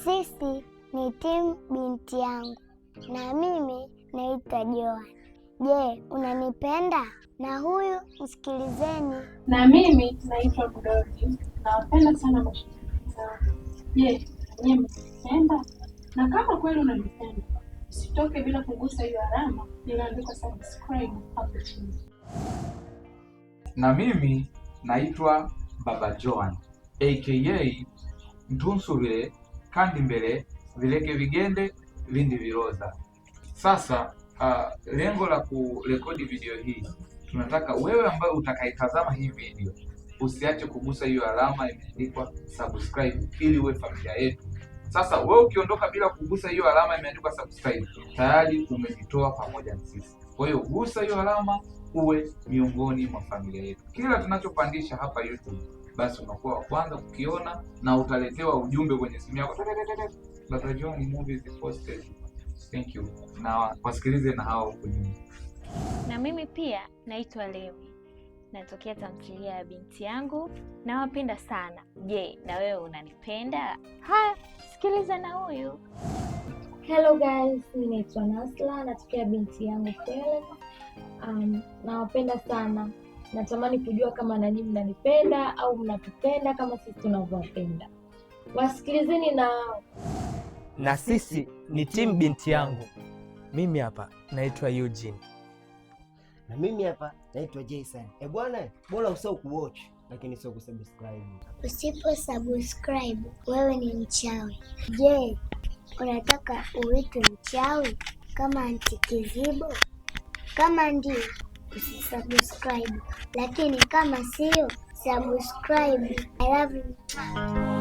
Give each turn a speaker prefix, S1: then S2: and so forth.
S1: Sisi ni timu binti yangu na mimi naitwa Joan. Je, unanipenda? Na huyu msikilizeni.
S2: Na mimi naitwa Budoti. Nawapenda sana mashabiki zangu. Je, nyinyi mnanipenda? Na kama kweli unanipenda, usitoke bila kugusa hiyo alama iliyoandikwa subscribe hapo chini.
S3: Na mimi naitwa Baba Joan aka Mtunsu vile kandi mbele vileke vigende vindi viroza. Sasa lengo la kurekodi video hii, tunataka wewe ambaye utakaitazama hii video usiache kugusa hiyo alama imeandikwa subscribe ili uwe familia yetu. Sasa wewe ukiondoka bila kugusa hiyo alama imeandikwa subscribe, tayari umejitoa pamoja na sisi. Kwa hiyo gusa hiyo alama uwe miongoni mwa familia yetu. Kila tunachopandisha hapa YouTube, basi unakuwa wa kwanza kukiona na utaletewa ujumbe kwenye simu yako. Baba John movies posted. Thank you. Na wasikilize na hao huko nyuma.
S4: Na mimi pia naitwa Lewi. Natokea tamthilia ya binti yangu. Nawapenda sana. Je, na wewe unanipenda? Haya, sikiliza na huyu.
S5: Hello guys, mimi naitwa Nasla, natokea binti yangu Helen. Nawapenda sana. Natamani kujua kama na nyinyi mnanipenda au mnatupenda kama sisi tunavyowapenda. Wasikilizeni nao.
S6: Na sisi ni timu binti yangu. Mimi hapa naitwa Eugene.
S7: Na mimi hapa naitwa Jason. Bwana, bora usahau kuwatch lakini sio kusubscribe.
S1: Usipo subscribe wewe ni mchawi. Je, unataka uitwe mchawi kama Aunty Kizibo? Kama ndio, usisubscribe, lakini kama sio, subscribe. I love you.